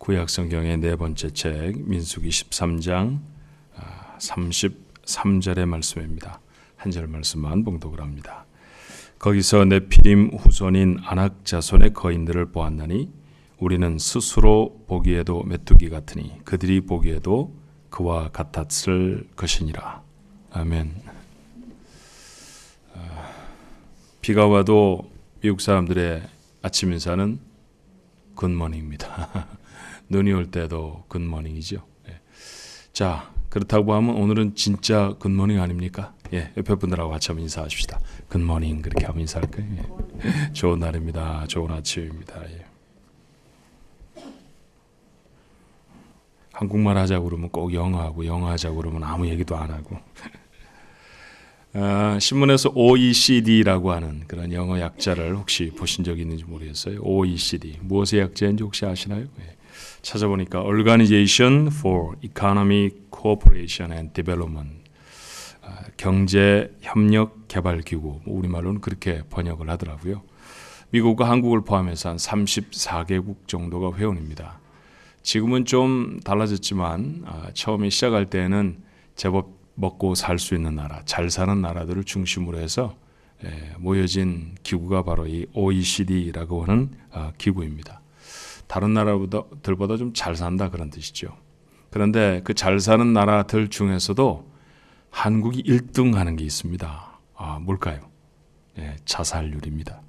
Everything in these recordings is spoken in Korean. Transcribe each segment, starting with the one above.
구약성경의 네 번째 책 민수기 13장 33절의 말씀입니다. 한 절 말씀만 봉독을 합니다. 거기서 네피림 후손인 아낙 자손의 거인들을 보았나니 우리는 스스로 보기에도 메뚜기 같으니 그들이 보기에도 그와 같았을 것이니라. 아멘. 비가 와도 미국 사람들의 아침 인사는 굿모닝입니다. 눈이 올 때도 굿모닝이죠. 자, 그렇다고 하면 오늘은 진짜 굿모닝 아닙니까? 옆에 분들하고 같이 한번 인사하십시다. 굿모닝 그렇게 한번 인사할까요? 좋은 날입니다. 좋은 아침입니다. 한국말 하자고 그러면 꼭 영어하고 영어 하자고 그러면 아무 얘기도 안 하고 신문에서 OECD라고 하는 그런 영어 약자를 혹시 보신 적이 있는지 모르겠어요. OECD 무엇의 약자인지 혹시 아시나요? 찾아보니까 Organization for Economic Cooperation and Development 경제협력개발기구 우리말로는 그렇게 번역을 하더라고요. 미국과 한국을 포함해서 한 34개국 정도가 회원입니다. 지금은 좀 달라졌지만 처음에 시작할 때는 제법 먹고 살 수 있는 나라, 잘 사는 나라들을 중심으로 해서 모여진 기구가 바로 이 OECD라고 하는 기구입니다. 다른 나라들보다 좀 잘 산다 그런 뜻이죠. 그런데 그 잘 사는 나라들 중에서도 한국이 1등 하는 게 있습니다. 뭘까요? 자살률입니다.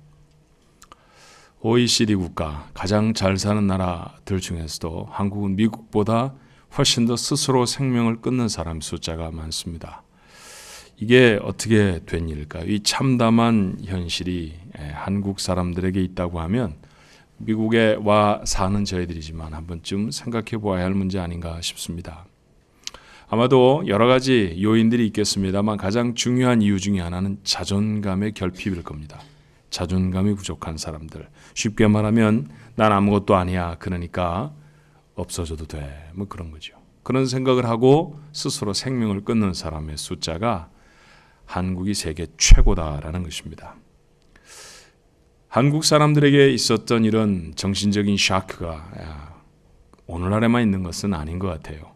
OECD 국가 가장 잘 사는 나라들 중에서도 한국은 미국보다 훨씬 더 스스로 생명을 끊는 사람 숫자가 많습니다. 이게 어떻게 된 일일까요? 이 참담한 현실이 한국 사람들에게 있다고 하면 미국에 와 사는 저희들이지만 한 번쯤 생각해 보아야 할 문제 아닌가 싶습니다. 아마도 여러 가지 요인들이 있겠습니다만 가장 중요한 이유 중에 하나는 자존감의 결핍일 겁니다. 자존감이 부족한 사람들. 쉽게 말하면 난 아무것도 아니야. 그러니까 없어져도 돼. 뭐 그런 거죠. 그런 생각을 하고 스스로 생명을 끊는 사람의 숫자가 한국이 세계 최고다라는 것입니다. 한국 사람들에게 있었던 이런 정신적인 샤크가 오늘날에만 있는 것은 아닌 것 같아요.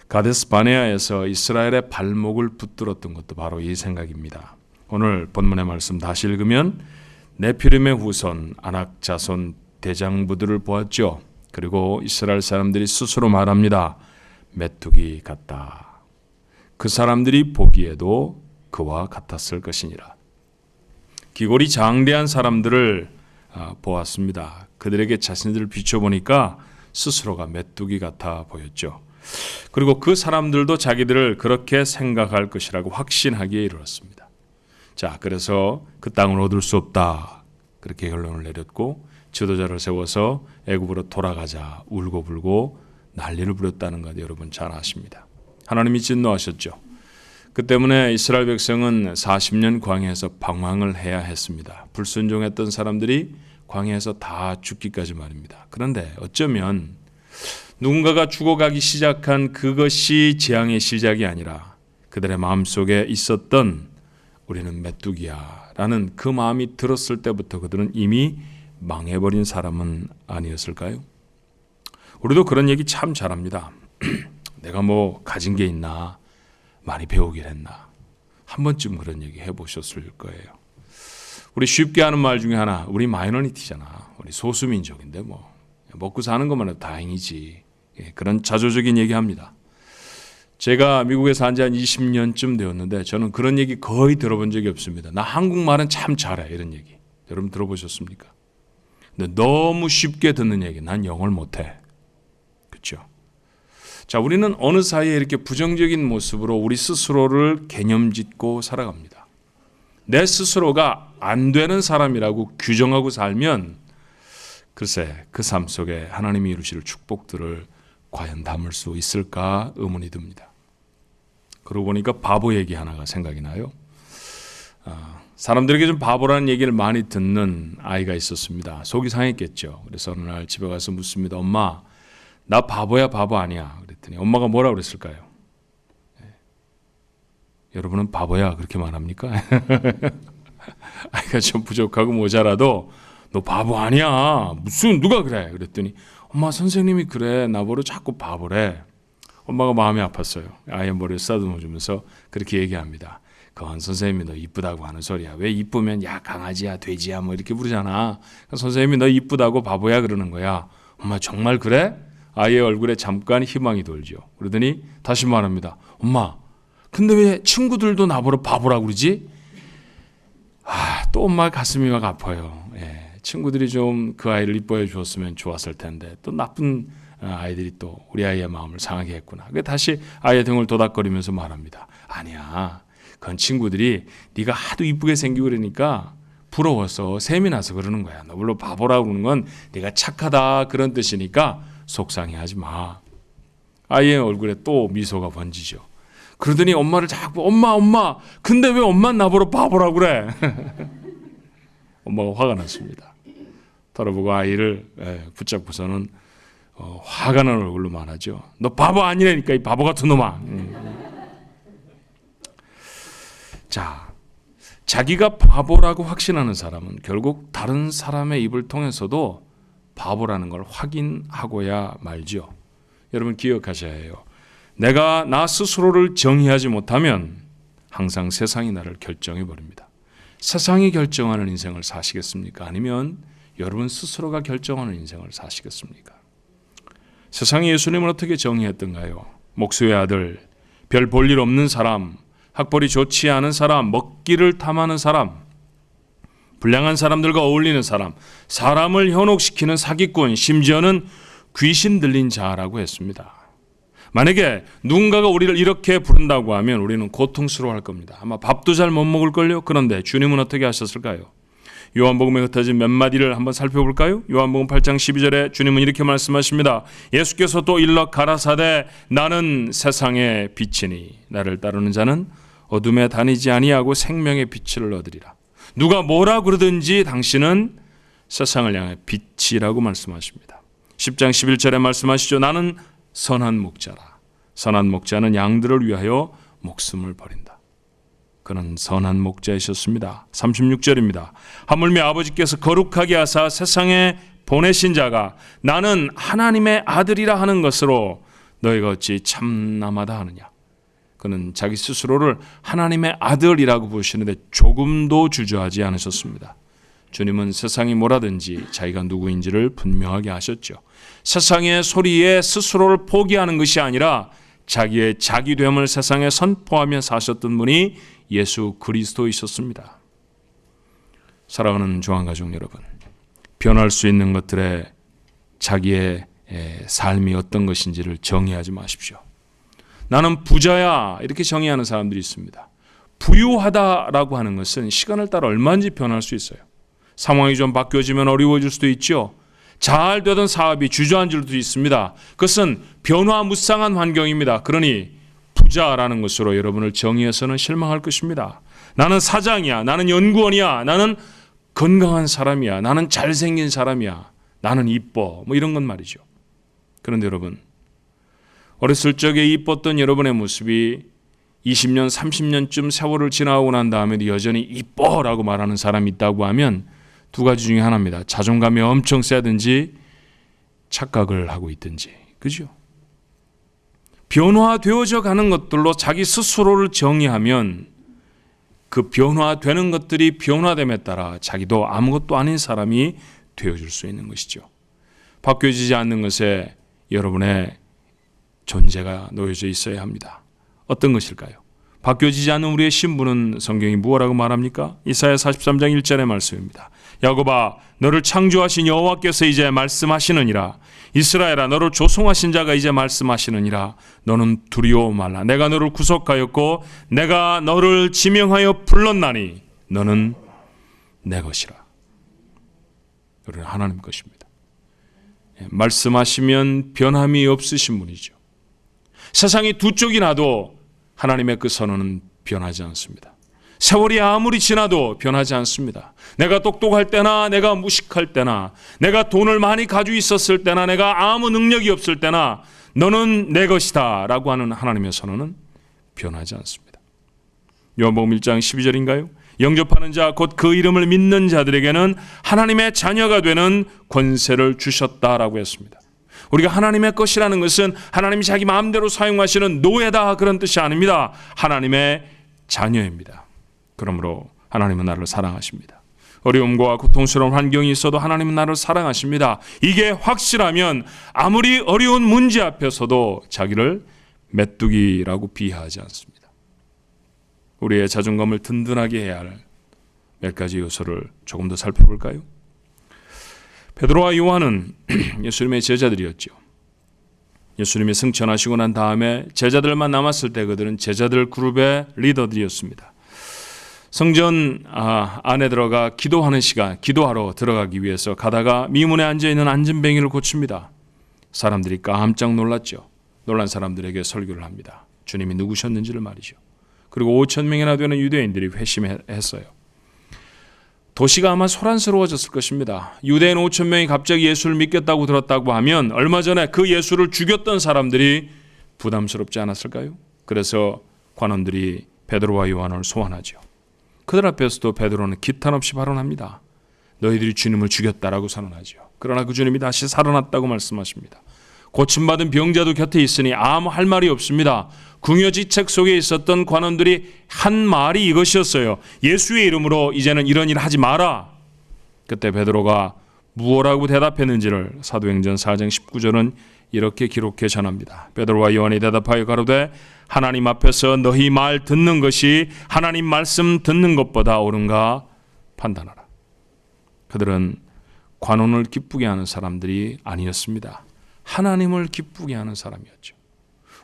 가데스 바네아에서 이스라엘의 발목을 붙들었던 것도 바로 이 생각입니다. 오늘 본문의 말씀 다시 읽으면 네피림의 후손 아낙 자손 대장부들을 보았죠. 그리고 이스라엘 사람들이 스스로 말합니다. 메뚜기 같다. 그 사람들이 보기에도 그와 같았을 것이니라. 기골이 장대한 사람들을 보았습니다. 그들에게 자신들을 비춰보니까 스스로가 메뚜기 같아 보였죠. 그리고 그 사람들도 자기들을 그렇게 생각할 것이라고 확신하기에 이르렀습니다. 자, 그래서 그 땅을 얻을 수 없다. 그렇게 결론을 내렸고 지도자를 세워서 애굽으로 돌아가자 울고불고 난리를 부렸다는 것 여러분 잘 아십니다. 하나님이 진노하셨죠. 그 때문에 이스라엘 백성은 40년 광야에서 방황을 해야 했습니다. 불순종했던 사람들이 광야에서 다 죽기까지 말입니다. 그런데 어쩌면 누군가가 죽어가기 시작한 그것이 재앙의 시작이 아니라 그들의 마음속에 있었던 우리는 메뚜기야 라는 그 마음이 들었을 때부터 그들은 이미 망해버린 사람은 아니었을까요? 우리도 그런 얘기 참 잘합니다. 내가 뭐 가진 게 있나? 많이 배우긴 했나? 한 번쯤 그런 얘기 해보셨을 거예요. 우리 쉽게 하는 말 중에 하나, 우리 마이너리티잖아. 우리 소수민족인데 뭐 먹고 사는 것만 해도 다행이지. 그런 자조적인 얘기합니다. 제가 미국에 산 지 한 20년쯤 되었는데 저는 그런 얘기 거의 들어본 적이 없습니다. 나 한국말은 참 잘해 이런 얘기. 여러분 들어보셨습니까? 근데 너무 쉽게 듣는 얘기. 난 영어를 못해. 그렇죠? 자, 우리는 어느 사이에 이렇게 부정적인 모습으로 우리 스스로를 개념짓고 살아갑니다. 내 스스로가 안 되는 사람이라고 규정하고 살면 글쎄 그 삶 속에 하나님이 이루실 축복들을 과연 담을 수 있을까 의문이 듭니다. 그러고 보니까 바보 얘기 하나가 생각이 나요. 사람들에게 좀 바보라는 얘기를 많이 듣는 아이가 있었습니다. 속이 상했겠죠. 그래서 어느 날 집에 가서 묻습니다. 엄마, 나 바보야 바보 아니야? 그랬더니 엄마가 뭐라 그랬을까요? 여러분은 바보야 그렇게 말합니까? 아이가 좀 부족하고 모자라도 너 바보 아니야. 무슨 누가 그래? 그랬더니 엄마 선생님이 그래 나보고 자꾸 바보래. 엄마가 마음이 아팠어요. 아이의 머리를 쓰다듬어 주면서 그렇게 얘기합니다. 그건 선생님이 너 이쁘다고 하는 소리야. 왜 이쁘면 야 강아지야 돼지야 뭐 이렇게 부르잖아. 선생님이 너 이쁘다고 바보야 그러는 거야. 엄마 정말 그래? 아이의 얼굴에 잠깐 희망이 돌죠. 그러더니 다시 말합니다. 엄마 근데 왜 친구들도 나보고 바보라고 그러지? 또 엄마 가슴이 막 아파요. 예, 친구들이 좀 그 아이를 이뻐해 주었으면 좋았을 텐데 또 나쁜 아이들이 또 우리 아이의 마음을 상하게 했구나. 그게 다시 아이의 등을 도닥거리면서 말합니다. 아니야. 그건 친구들이 네가 하도 이쁘게 생기고 그러니까 부러워서 셈이 나서 그러는 거야. 너 물론 바보라고 그러는 건 네가 착하다 그런 뜻이니까 속상해하지 마. 아이의 얼굴에 또 미소가 번지죠. 그러더니 엄마를 자꾸 엄마 근데 왜 엄마는 나보고 바보라고 그래? 엄마가 화가 났습니다. 돌아보고 아이를 붙잡고서는 화가 나는 얼굴로 말하죠. 너 바보 아니라니까 이 바보 같은 놈아. 자, 자기가 바보라고 확신하는 사람은 결국 다른 사람의 입을 통해서도 바보라는 걸 확인하고야 말죠. 여러분 기억하셔야 해요. 내가 나 스스로를 정의하지 못하면 항상 세상이 나를 결정해 버립니다. 세상이 결정하는 인생을 사시겠습니까? 아니면 여러분 스스로가 결정하는 인생을 사시겠습니까? 세상이 예수님을 어떻게 정의했던가요? 목수의 아들, 별 볼 일 없는 사람, 학벌이 좋지 않은 사람, 먹기를 탐하는 사람, 불량한 사람들과 어울리는 사람, 사람을 현혹시키는 사기꾼, 심지어는 귀신 들린 자라고 했습니다. 만약에 누군가가 우리를 이렇게 부른다고 하면 우리는 고통스러워할 겁니다. 아마 밥도 잘 못 먹을걸요? 그런데 주님은 어떻게 하셨을까요? 요한복음에 흩어진 몇 마디를 한번 살펴볼까요? 요한복음 8장 12절에 주님은 이렇게 말씀하십니다. 예수께서 또 일러 가라사대 나는 세상의 빛이니 나를 따르는 자는 어둠에 다니지 아니하고 생명의 빛을 얻으리라. 누가 뭐라 그러든지 당신은 세상을 향해 빛이라고 말씀하십니다. 10장 11절에 말씀하시죠. 나는 선한 목자라. 선한 목자는 양들을 위하여 목숨을 버린다. 그는 선한 목자이셨습니다. 36절입니다. 하물며 아버지께서 거룩하게 하사 세상에 보내신 자가 나는 하나님의 아들이라 하는 것으로 너희가 어찌 참남하다 하느냐. 그는 자기 스스로를 하나님의 아들이라고 부르시는데 조금도 주저하지 않으셨습니다. 주님은 세상이 뭐라든지 자기가 누구인지를 분명하게 하셨죠. 세상의 소리에 스스로를 포기하는 것이 아니라 자기의 자기됨을 세상에 선포하며 사셨던 분이 예수 그리스도이셨습니다. 사랑하는 조항가족 여러분, 변할 수 있는 것들에 자기의 삶이 어떤 것인지를 정의하지 마십시오. 나는 부자야 이렇게 정의하는 사람들이 있습니다. 부유하다라고 하는 것은 시간을 따라 얼마든지 변할 수 있어요. 상황이 좀 바뀌어지면 어려워질 수도 있죠. 잘 되던 사업이 주저앉을 수도 있습니다. 그것은 변화무쌍한 환경입니다. 그러니 부자라는 것으로 여러분을 정의해서는 실망할 것입니다. 나는 사장이야, 나는 연구원이야, 나는 건강한 사람이야, 나는 잘생긴 사람이야, 나는 이뻐, 뭐 이런 건 말이죠. 그런데 여러분, 어렸을 적에 이뻤던 여러분의 모습이 20년, 30년쯤 세월을 지나고 난 다음에도 여전히 이뻐라고 말하는 사람이 있다고 하면 두 가지 중에 하나입니다. 자존감이 엄청 세든지 착각을 하고 있든지. 그죠? 변화되어져 가는 것들로 자기 스스로를 정의하면 그 변화되는 것들이 변화됨에 따라 자기도 아무것도 아닌 사람이 되어줄 수 있는 것이죠. 바뀌어지지 않는 것에 여러분의 존재가 놓여져 있어야 합니다. 어떤 것일까요? 바뀌어지지 않는 우리의 신분은 성경이 무엇라고 말합니까? 이사야 43장 1절의 말씀입니다. 야곱아 너를 창조하신 여호와께서 이제 말씀하시느니라. 이스라엘아 너를 조성하신 자가 이제 말씀하시느니라. 너는 두려워 말라. 내가 너를 구속하였고 내가 너를 지명하여 불렀나니 너는 내 것이라. 너는 하나님 것입니다. 말씀하시면 변함이 없으신 분이죠. 세상이 두 쪽이 나도 하나님의 그 선언은 변하지 않습니다. 세월이 아무리 지나도 변하지 않습니다. 내가 똑똑할 때나 내가 무식할 때나 내가 돈을 많이 가지고 있었을 때나 내가 아무 능력이 없을 때나 너는 내 것이다 라고 하는 하나님의 선언은 변하지 않습니다. 요한복음 1장 12절인가요? 영접하는 자 곧 그 이름을 믿는 자들에게는 하나님의 자녀가 되는 권세를 주셨다라고 했습니다. 우리가 하나님의 것이라는 것은 하나님이 자기 마음대로 사용하시는 노예다 그런 뜻이 아닙니다. 하나님의 자녀입니다. 그러므로 하나님은 나를 사랑하십니다. 어려움과 고통스러운 환경이 있어도 하나님은 나를 사랑하십니다. 이게 확실하면 아무리 어려운 문제 앞에서도 자기를 메뚜기라고 비하하지 않습니다. 우리의 자존감을 든든하게 해야 할 몇 가지 요소를 조금 더 살펴볼까요? 베드로와 요한은 예수님의 제자들이었죠. 예수님이 승천하시고 난 다음에 제자들만 남았을 때 그들은 제자들 그룹의 리더들이었습니다. 성전 안에 들어가 기도하는 시간, 기도하러 들어가기 위해서 가다가 미문에 앉아있는 안전뱅이를 고칩니다. 사람들이 깜짝 놀랐죠. 놀란 사람들에게 설교를 합니다. 주님이 누구셨는지를 말이죠. 그리고 5,000명이나 되는 유대인들이 회심했어요. 도시가 아마 소란스러워졌을 것입니다. 유대인 5,000명이 갑자기 예수를 믿겠다고 들었다고 하면 얼마 전에 그 예수를 죽였던 사람들이 부담스럽지 않았을까요? 그래서 관원들이 베드로와 요한을 소환하죠. 그들 앞에서도 베드로는 기탄 없이 발언합니다. 너희들이 주님을 죽였다라고 선언하죠. 그러나 그 주님이 다시 살아났다고 말씀하십니다. 고침받은 병자도 곁에 있으니 아무 할 말이 없습니다. 궁여지책 속에 있었던 관원들이 한 말이 이것이었어요. 예수의 이름으로 이제는 이런 일 하지 마라. 그때 베드로가 무엇라고 대답했는지를 사도행전 4장 19절은 이렇게 기록해 전합니다. 베드로와 요한이 대답하여 가로되 하나님 앞에서 너희 말 듣는 것이 하나님 말씀 듣는 것보다 옳은가 판단하라. 그들은 관원을 기쁘게 하는 사람들이 아니었습니다. 하나님을 기쁘게 하는 사람이었죠.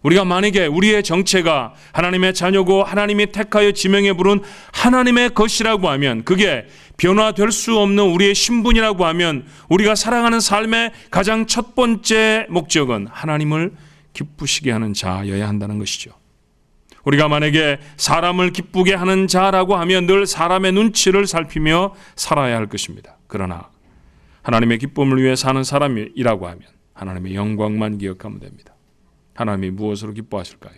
우리가 만약에 우리의 정체가 하나님의 자녀고 하나님이 택하여 지명해 부른 하나님의 것이라고 하면, 그게 변화될 수 없는 우리의 신분이라고 하면, 우리가 살아가는 삶의 가장 첫 번째 목적은 하나님을 기쁘시게 하는 자여야 한다는 것이죠. 우리가 만약에 사람을 기쁘게 하는 자라고 하면 늘 사람의 눈치를 살피며 살아야 할 것입니다. 그러나 하나님의 기쁨을 위해 사는 사람이라고 하면 하나님의 영광만 기억하면 됩니다. 하나님이 무엇으로 기뻐하실까요?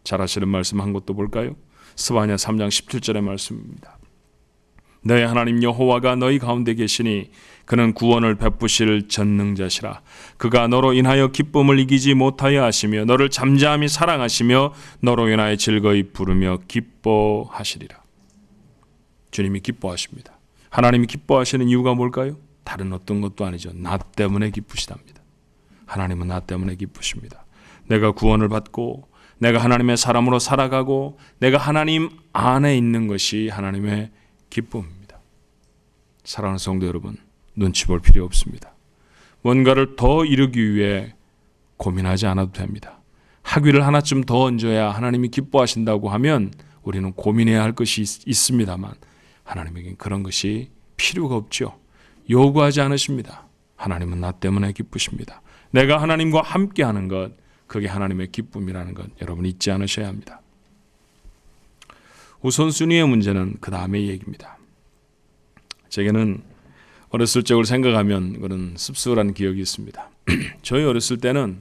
잘 아시는 말씀 한 곳도 볼까요? 스바냐 3장 17절의 말씀입니다. 너희 하나님 여호와가 너희 가운데 계시니 그는 구원을 베푸실 전능자시라. 그가 너로 인하여 기쁨을 이기지 못하여 하시며 너를 잠잠히 사랑하시며 너로 인하여 즐거이 부르며 기뻐하시리라. 주님이 기뻐하십니다. 하나님이 기뻐하시는 이유가 뭘까요? 다른 어떤 것도 아니죠. 나 때문에 기쁘시답니다. 하나님은 나 때문에 기쁘십니다. 내가 구원을 받고 내가 하나님의 사람으로 살아가고 내가 하나님 안에 있는 것이 하나님의 기쁨입니다. 사랑하는 성도 여러분, 눈치 볼 필요 없습니다. 뭔가를 더 이루기 위해 고민하지 않아도 됩니다. 학위를 하나쯤 더 얹어야 하나님이 기뻐하신다고 하면 우리는 고민해야 할 것이 있습니다만 하나님에겐 그런 것이 필요가 없죠. 요구하지 않으십니다. 하나님은 나 때문에 기쁘십니다. 내가 하나님과 함께하는 것, 그게 하나님의 기쁨이라는 것 여러분 잊지 않으셔야 합니다. 우선순위의 문제는 그 다음의 얘기입니다. 제게는 어렸을 적을 생각하면 그런 씁쓸한 기억이 있습니다. 저희 어렸을 때는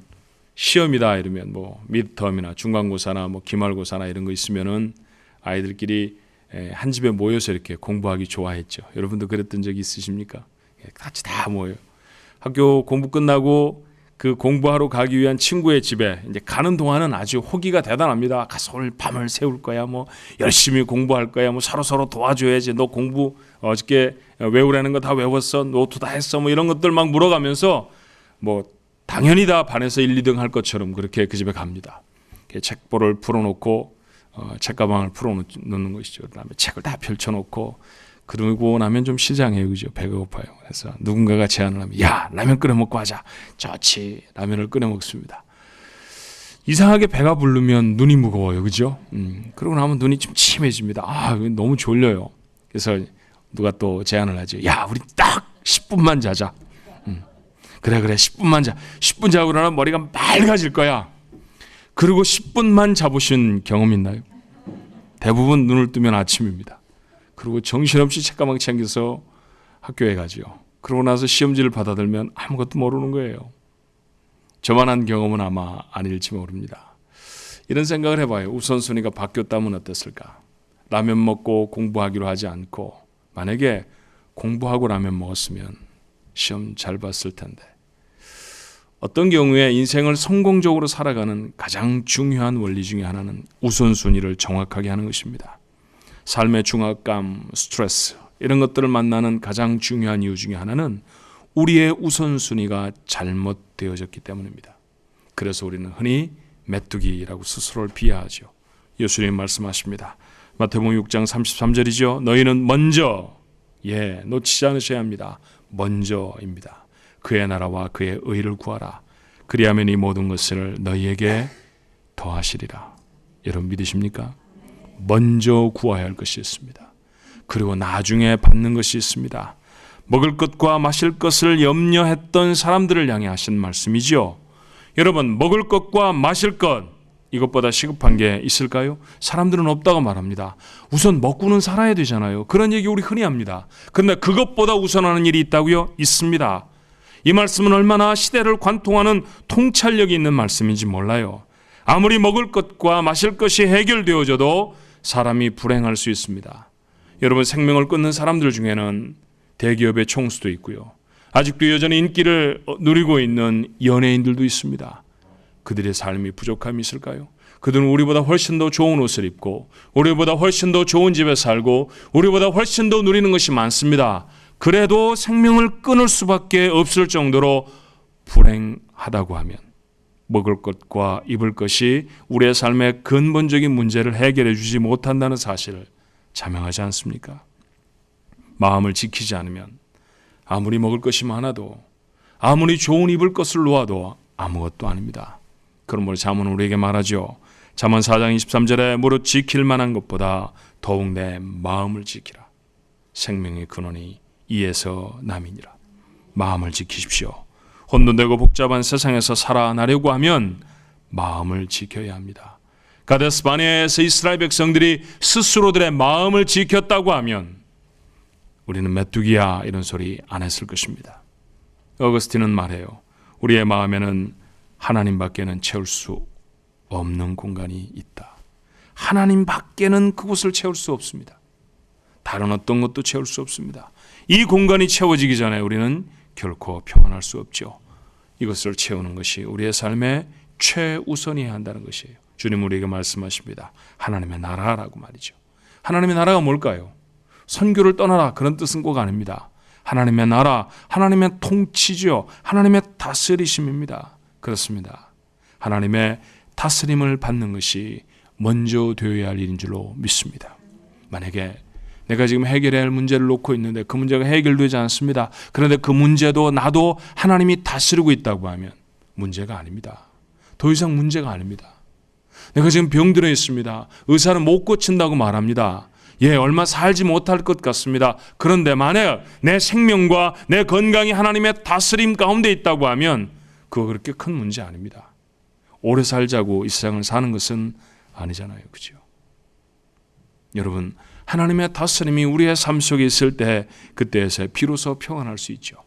시험이다 이러면 뭐 미드텀이나 중간고사나 뭐 기말고사나 이런 거 있으면은 아이들끼리 한 집에 모여서 이렇게 공부하기 좋아했죠. 여러분도 그랬던 적이 있으십니까? 같이 다 모여요. 학교 공부 끝나고 그 공부하러 가기 위한 친구의 집에 이제 가는 동안은 아주 호기가 대단합니다. 가서 오늘 밤을 새울 거야, 뭐 열심히 공부할 거야, 뭐 서로 도와줘야지. 너 공부 어저께 외우라는 거 다 외웠어? 노트 다 했어? 뭐 이런 것들 막 물어가면서 뭐 당연히 다 반에서 1, 2등 할 것처럼 그렇게 그 집에 갑니다. 책보를 풀어놓고 책가방을 풀어놓는 것이죠. 그다음에 책을 다 펼쳐놓고 그러고 나면 좀 시장해요, 그죠? 배가 고파요. 그래서 누군가가 제안을 하면 야, 라면 끓여 먹고 하자. 좋지. 라면을 끓여 먹습니다. 이상하게 배가 부르면 눈이 무거워요, 그죠? 그러고 나면 눈이 좀 침해집니다. 아, 너무 졸려요. 그래서 누가 또 제안을 하죠. 야, 우리 딱 10분만 자자. 그래 10분만 자. 10분 자고 나면 머리가 맑아질 거야. 그리고 10분만 자보신 경험 있나요? 대부분 눈을 뜨면 아침입니다. 그리고 정신없이 책가방 챙겨서 학교에 가죠. 그러고 나서 시험지를 받아들면 아무것도 모르는 거예요. 저만한 경험은 아마 아닐지 모릅니다. 이런 생각을 해봐요. 우선순위가 바뀌었다면 어땠을까? 라면 먹고 공부하기로 하지 않고 만약에 공부하고 라면 먹었으면 시험 잘 봤을 텐데 어떤 경우에 인생을 성공적으로 살아가는 가장 중요한 원리 중에 하나는 우선순위를 정확하게 하는 것입니다. 삶의 중압감, 스트레스 이런 것들을 만나는 가장 중요한 이유 중에 하나는 우리의 우선순위가 잘못되어졌기 때문입니다. 그래서 우리는 흔히 메뚜기라고 스스로를 비하하죠. 예수님 말씀하십니다. 마태복음 6장 33절이죠. 너희는 먼저 놓치지 않으셔야 합니다. 먼저입니다. 그의 나라와 그의 의를 구하라. 그리하면 이 모든 것을 너희에게 더하시리라. 여러분 믿으십니까? 먼저 구해야 할 것이 있습니다. 그리고 나중에 받는 것이 있습니다. 먹을 것과 마실 것을 염려했던 사람들을 향해 하신 말씀이지요. 여러분, 먹을 것과 마실 것 이것보다 시급한 게 있을까요? 사람들은 없다고 말합니다. 우선 먹고는 살아야 되잖아요. 그런 얘기 우리 흔히 합니다. 그런데 그것보다 우선하는 일이 있다고요? 있습니다. 이 말씀은 얼마나 시대를 관통하는 통찰력이 있는 말씀인지 몰라요. 아무리 먹을 것과 마실 것이 해결되어져도 사람이 불행할 수 있습니다. 여러분, 생명을 끊는 사람들 중에는 대기업의 총수도 있고요. 아직도 여전히 인기를 누리고 있는 연예인들도 있습니다. 그들의 삶이 부족함이 있을까요? 그들은 우리보다 훨씬 더 좋은 옷을 입고 우리보다 훨씬 더 좋은 집에 살고 우리보다 훨씬 더 누리는 것이 많습니다. 그래도 생명을 끊을 수밖에 없을 정도로 불행하다고 하면 먹을 것과 입을 것이 우리의 삶의 근본적인 문제를 해결해 주지 못한다는 사실을 자명하지 않습니까? 마음을 지키지 않으면 아무리 먹을 것이 많아도 아무리 좋은 입을 것을 놓아도 아무것도 아닙니다. 그러므로 잠언은 우리에게 말하죠. 잠언 4장 23절에 무릇 지킬 만한 것보다 더욱 내 마음을 지키라. 생명의 근원이 이에서 남이니라. 마음을 지키십시오. 혼돈되고 복잡한 세상에서 살아나려고 하면 마음을 지켜야 합니다. 가데스 바네아에서 이스라엘 백성들이 스스로들의 마음을 지켰다고 하면 우리는 메뚜기야 이런 소리 안 했을 것입니다. 어거스틴은 말해요. 우리의 마음에는 하나님 밖에는 채울 수 없는 공간이 있다. 하나님 밖에는 그곳을 채울 수 없습니다. 다른 어떤 것도 채울 수 없습니다. 이 공간이 채워지기 전에 우리는 결코 평안할 수 없죠. 이것을 채우는 것이 우리의 삶의 최우선이어야 한다는 것이에요. 주님 우리에게 말씀하십니다. 하나님의 나라라고 말이죠. 하나님의 나라가 뭘까요? 선교를 떠나라 그런 뜻은 꼭 아닙니다. 하나님의 나라, 하나님의 통치죠. 하나님의 다스리심입니다. 그렇습니다. 하나님의 다스림을 받는 것이 먼저 되어야 할 일인 줄로 믿습니다. 만약에 내가 지금 해결해야 할 문제를 놓고 있는데 그 문제가 해결되지 않습니다. 그런데 그 문제도 나도 하나님이 다스리고 있다고 하면 문제가 아닙니다. 더 이상 문제가 아닙니다. 내가 지금 병들어 있습니다. 의사는 못 고친다고 말합니다. 얼마 살지 못할 것 같습니다. 그런데 만약 내 생명과 내 건강이 하나님의 다스림 가운데 있다고 하면 그거 그렇게 큰 문제 아닙니다. 오래 살자고 이 세상을 사는 것은 아니잖아요. 그죠? 여러분, 하나님의 다스림이 우리의 삶 속에 있을 때 그때에서 비로소 평안할 수 있죠.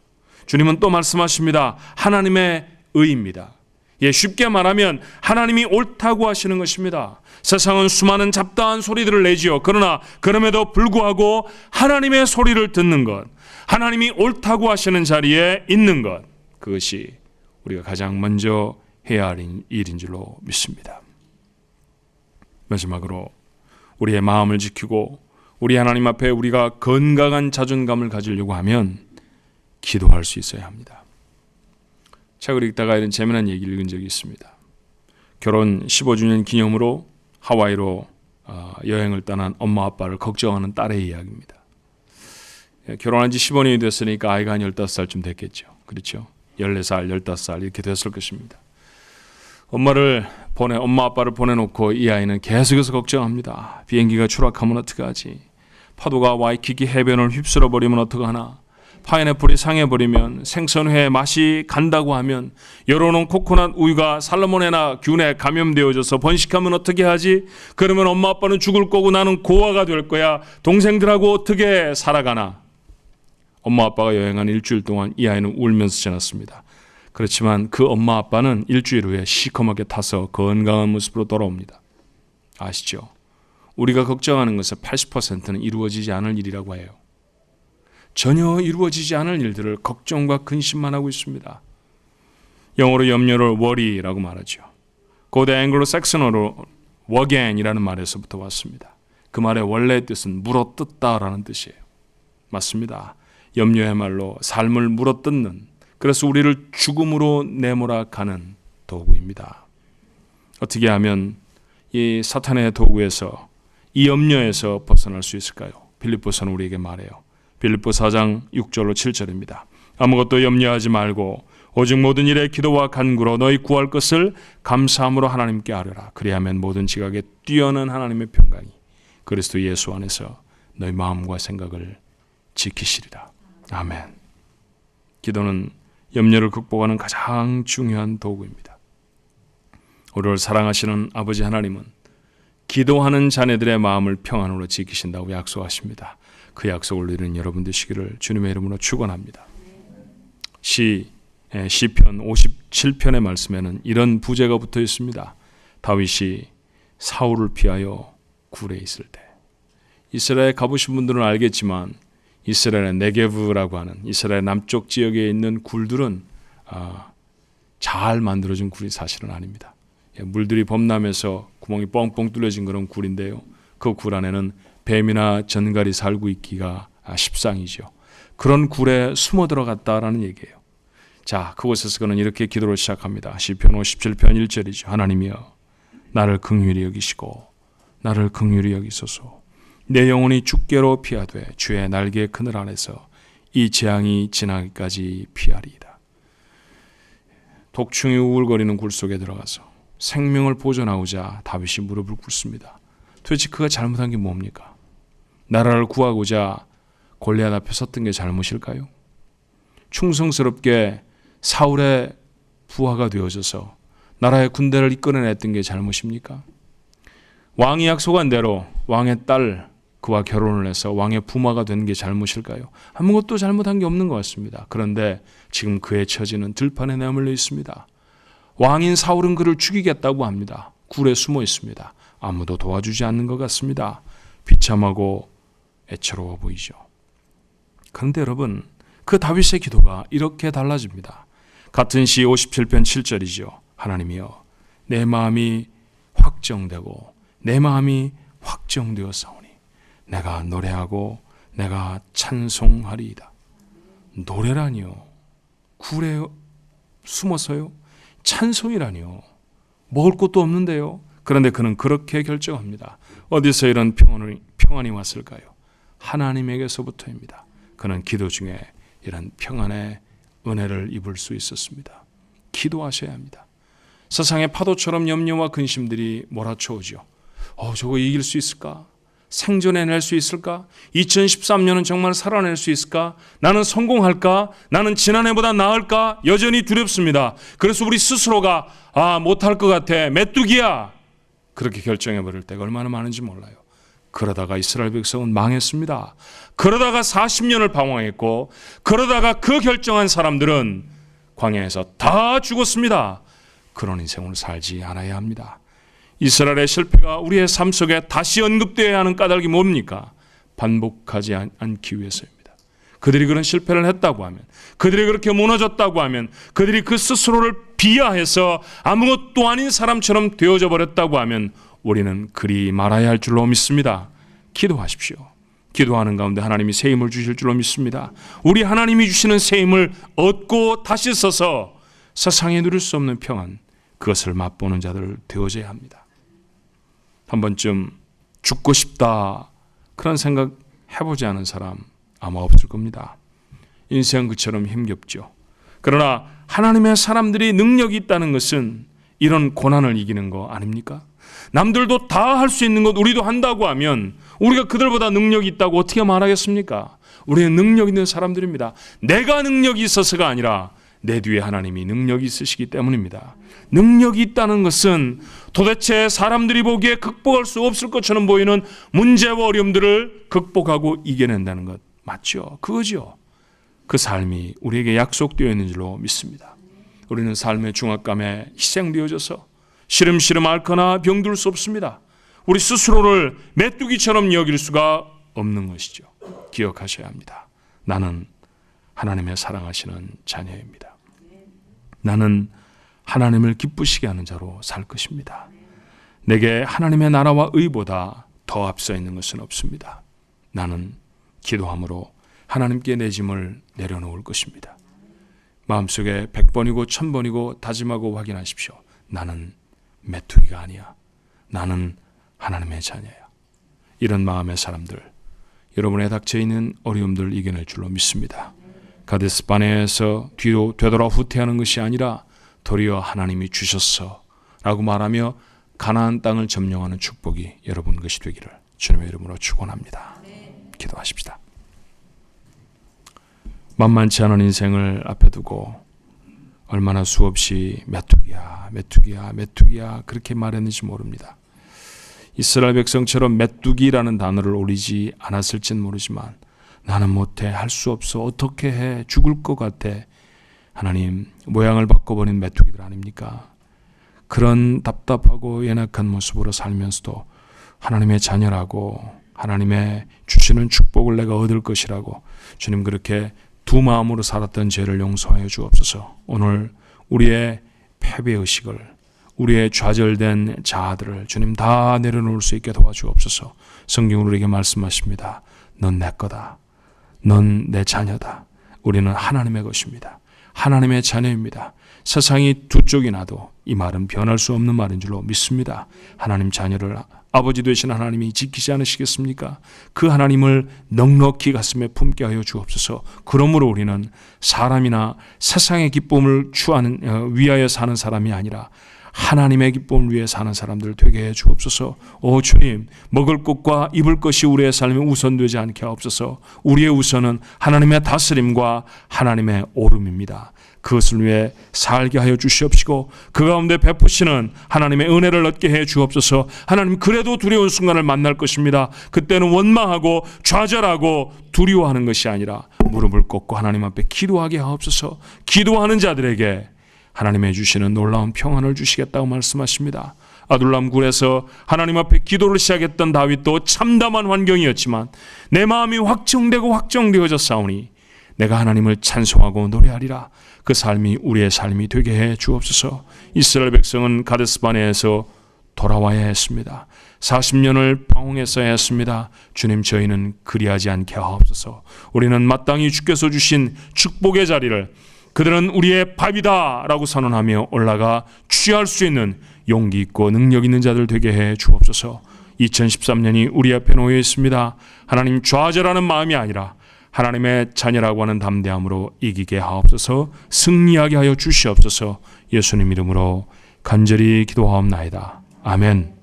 주님은 또 말씀하십니다. 하나님의 의입니다. 쉽게 말하면 하나님이 옳다고 하시는 것입니다. 세상은 수많은 잡다한 소리들을 내지요. 그러나 그럼에도 불구하고 하나님의 소리를 듣는 것, 하나님이 옳다고 하시는 자리에 있는 것, 그것이 우리가 가장 먼저 해야 할 일인 줄로 믿습니다. 마지막으로 우리의 마음을 지키고 우리 하나님 앞에 우리가 건강한 자존감을 가지려고 하면 기도할 수 있어야 합니다. 책을 읽다가 이런 재미난 얘기를 읽은 적이 있습니다. 결혼 15주년 기념으로 하와이로 여행을 떠난 엄마 아빠를 걱정하는 딸의 이야기입니다. 결혼한 지 15년이 됐으니까 아이가 한 15살쯤 됐겠죠. 그렇죠? 14살, 15살 이렇게 됐을 것입니다. 엄마 아빠를 보내놓고 이 아이는 계속해서 걱정합니다. 비행기가 추락하면 어떡하지? 파도가 와이키키 해변을 휩쓸어 버리면 어떡하나? 파인애플이 상해버리면, 생선회의 맛이 간다고 하면, 열어놓은 코코넛 우유가 살모넬라 균에 감염되어져서 번식하면 어떻게 하지? 그러면 엄마 아빠는 죽을 거고 나는 고아가 될 거야. 동생들하고 어떻게 살아가나? 엄마 아빠가 여행한 일주일 동안 이 아이는 울면서 지났습니다. 그렇지만 그 엄마 아빠는 일주일 후에 시커멓게 타서 건강한 모습으로 돌아옵니다. 아시죠? 우리가 걱정하는 것의 80%는 이루어지지 않을 일이라고 해요. 전혀 이루어지지 않을 일들을 걱정과 근심만 하고 있습니다. 영어로 염려를 worry라고 말하죠. 고대 앵글로색슨어로 wagain이라는 말에서부터 왔습니다. 그 말의 원래 뜻은 물어뜯다라는 뜻이에요. 맞습니다. 염려야말로 삶을 물어뜯는, 그래서 우리를 죽음으로 내몰아 가는 도구입니다. 어떻게 하면 이 사탄의 도구에서, 이 염려에서 벗어날 수 있을까요? 빌립보서는 우리에게 말해요. 빌립보 4장 6절로 7절입니다. 아무것도 염려하지 말고 오직 모든 일에 기도와 간구로 너희 구할 것을 감사함으로 하나님께 아뢰라. 그리하면 모든 지각에 뛰어난 하나님의 평강이 그리스도 예수 안에서 너희 마음과 생각을 지키시리라. 아멘. 기도는 염려를 극복하는 가장 중요한 도구입니다. 우리를 사랑하시는 아버지 하나님은 기도하는 자녀들의 마음을 평안으로 지키신다고 약속하십니다. 그 약속을 이루는 여러분 되시기를 주님의 이름으로 축원합니다. 시편 57편의 말씀에는 이런 부제가 붙어 있습니다. 다윗이 사울을 피하여 굴에 있을 때. 이스라엘 가보신 분들은 알겠지만 이스라엘의 네게브라고 하는 이스라엘 남쪽 지역에 있는 굴들은 잘 만들어진 굴이 사실은 아닙니다. 물들이 범람해서 구멍이 뻥뻥 뚫려진 그런 굴인데요. 그 굴 안에는 뱀이나 전갈이 살고 있기가 십상이죠. 그런 굴에 숨어 들어갔다라는 얘기예요. 자, 그곳에서 그는 이렇게 기도를 시작합니다. 시편 57편 1절이죠. 하나님이여 나를 긍휼히 여기시고 나를 긍휼히 여기소서. 내 영혼이 주께로 피하되 주의 날개 그늘 안에서 이 재앙이 지나기까지 피하리이다. 독충이 우울거리는 굴 속에 들어가서 생명을 보존하고자 다윗이 무릎을 꿇습니다. 도대체 그가 잘못한 게 뭡니까? 나라를 구하고자 골리앗 앞에 섰던 게 잘못일까요? 충성스럽게 사울의 부하가 되어져서 나라의 군대를 이끌어냈던 게 잘못입니까? 왕이 약속한 대로 왕의 딸 그와 결혼을 해서 왕의 부마가 된 게 잘못일까요? 아무것도 잘못한 게 없는 것 같습니다. 그런데 지금 그의 처지는 들판에 내몰려 있습니다. 왕인 사울은 그를 죽이겠다고 합니다. 굴에 숨어 있습니다. 아무도 도와주지 않는 것 같습니다. 비참하고 애처로워 보이죠. 그런데 여러분, 그 다윗의 기도가 이렇게 달라집니다. 같은 시 57편 7절이죠. 하나님이여 내 마음이 확정되고 내 마음이 확정되었사오니 내가 노래하고 내가 찬송하리이다. 노래라니요? 굴에 숨어서요? 찬송이라니요? 먹을 것도 없는데요? 그런데 그는 그렇게 결정합니다. 어디서 이런 평안이 왔을까요? 하나님에게서부터입니다. 그는 기도 중에 이런 평안의 은혜를 입을 수 있었습니다. 기도하셔야 합니다. 세상의 파도처럼 염려와 근심들이 몰아쳐오죠. 저거 이길 수 있을까? 생존해낼 수 있을까? 2013년은 정말 살아낼 수 있을까? 나는 성공할까? 나는 지난해보다 나을까? 여전히 두렵습니다. 그래서 우리 스스로가 못할 것 같아, 메뚜기야, 그렇게 결정해버릴 때가 얼마나 많은지 몰라요. 그러다가 이스라엘 백성은 망했습니다. 그러다가 40년을 방황했고, 그러다가 그 결정한 사람들은 광야에서 다 죽었습니다. 그런 인생을 살지 않아야 합니다. 이스라엘의 실패가 우리의 삶 속에 다시 언급되어야 하는 까닭이 뭡니까? 반복하지 않기 위해서입니다. 그들이 그런 실패를 했다고 하면, 그들이 그렇게 무너졌다고 하면, 그들이 그 스스로를 비하해서 아무것도 아닌 사람처럼 되어져 버렸다고 하면 우리는 그리 말아야 할 줄로 믿습니다. 기도하십시오. 기도하는 가운데 하나님이 새 힘을 주실 줄로 믿습니다. 우리 하나님이 주시는 새 힘을 얻고 다시 서서 세상에 누릴 수 없는 평안, 그것을 맛보는 자들 되어져야 합니다. 한 번쯤 죽고 싶다 그런 생각 해보지 않은 사람 아마 없을 겁니다. 인생 그처럼 힘겹죠. 그러나 하나님의 사람들이 능력이 있다는 것은 이런 고난을 이기는 거 아닙니까? 남들도 다 할 수 있는 것 우리도 한다고 하면 우리가 그들보다 능력이 있다고 어떻게 말하겠습니까? 우리는 능력 있는 사람들입니다. 내가 능력이 있어서가 아니라 내 뒤에 하나님이 능력이 있으시기 때문입니다. 능력이 있다는 것은 도대체 사람들이 보기에 극복할 수 없을 것처럼 보이는 문제와 어려움들을 극복하고 이겨낸다는 것 맞죠? 그거죠. 그 삶이 우리에게 약속되어 있는 줄로 믿습니다. 우리는 삶의 중압감에 희생되어져서 시름시름 앓거나 병들 수 없습니다. 우리 스스로를 메뚜기처럼 여길 수가 없는 것이죠. 기억하셔야 합니다. 나는 하나님의 사랑하시는 자녀입니다. 나는 하나님을 기쁘시게 하는 자로 살 것입니다. 내게 하나님의 나라와 의보다 더 앞서 있는 것은 없습니다. 나는 기도함으로 하나님께 내 짐을 내려놓을 것입니다. 마음속에 100번이고 1000번이고 다짐하고 확인하십시오. 나는 메뚜기가 아니야. 나는 하나님의 자녀야. 이런 마음의 사람들, 여러분의 닥쳐있는 어려움들을 이겨낼 줄로 믿습니다. 가데스 바네아에서 뒤로 되돌아 후퇴하는 것이 아니라 도리어 하나님이 주셨어 라고 말하며 가나안 땅을 점령하는 축복이 여러분 것이 되기를 주님의 이름으로 축원합니다. 기도하십시다. 만만치 않은 인생을 앞에 두고 얼마나 수없이 메뚜기야 메뚜기야 메뚜기야 그렇게 말했는지 모릅니다. 이스라엘 백성처럼 메뚜기라는 단어를 올리지 않았을진 모르지만 나는 못해, 할 수 없어, 어떻게 해, 죽을 것 같아. 하나님, 모양을 바꿔버린 메뚜기들 아닙니까? 그런 답답하고 연약한 모습으로 살면서도 하나님의 자녀라고, 하나님의 주시는 축복을 내가 얻을 것이라고 주님 그렇게 두 마음으로 살았던 죄를 용서하여 주옵소서. 오늘 우리의 패배의식을, 우리의 좌절된 자아들을 주님 다 내려놓을 수 있게 도와주옵소서. 성경으로 우리에게 말씀하십니다. 넌 내 거다. 넌 내 자녀다. 우리는 하나님의 것입니다. 하나님의 자녀입니다. 세상이 두 쪽이 나도 이 말은 변할 수 없는 말인 줄로 믿습니다. 하나님 자녀를 아버지 되신 하나님이 지키지 않으시겠습니까? 그 하나님을 넉넉히 가슴에 품게 하여 주옵소서. 그러므로 우리는 사람이나 세상의 기쁨을 위하여 사는 사람이 아니라 하나님의 기쁨을 위해 사는 사람들 되게 해 주옵소서. 오 주님, 먹을 것과 입을 것이 우리의 삶에 우선되지 않게 하옵소서. 우리의 우선은 하나님의 다스림과 하나님의 오름입니다. 그것을 위해 살게 하여 주시옵시고 그 가운데 베푸시는 하나님의 은혜를 얻게 해 주옵소서. 하나님, 그래도 두려운 순간을 만날 것입니다. 그때는 원망하고 좌절하고 두려워하는 것이 아니라 무릎을 꿇고 하나님 앞에 기도하게 하옵소서. 기도하는 자들에게 하나님의 주시는 놀라운 평안을 주시겠다고 말씀하십니다. 아둘람 굴에서 하나님 앞에 기도를 시작했던 다윗도 참담한 환경이었지만 내 마음이 확정되어졌사오니 내가 하나님을 찬송하고 노래하리라. 그 삶이 우리의 삶이 되게 해 주옵소서. 이스라엘 백성은 가데스 바네아에서 돌아와야 했습니다. 40년을 방황했어야 했습니다. 주님, 저희는 그리하지 않게 하옵소서. 우리는 마땅히 주께서 주신 축복의 자리를 그들은 우리의 밥이다 라고 선언하며 올라가 취할 수 있는 용기 있고 능력 있는 자들 되게 해 주옵소서. 2013년이 우리 앞에 놓여 있습니다. 하나님, 좌절하는 마음이 아니라 하나님의 자녀라고 하는 담대함으로 이기게 하옵소서. 승리하게 하여 주시옵소서. 예수님 이름으로 간절히 기도하옵나이다. 아멘.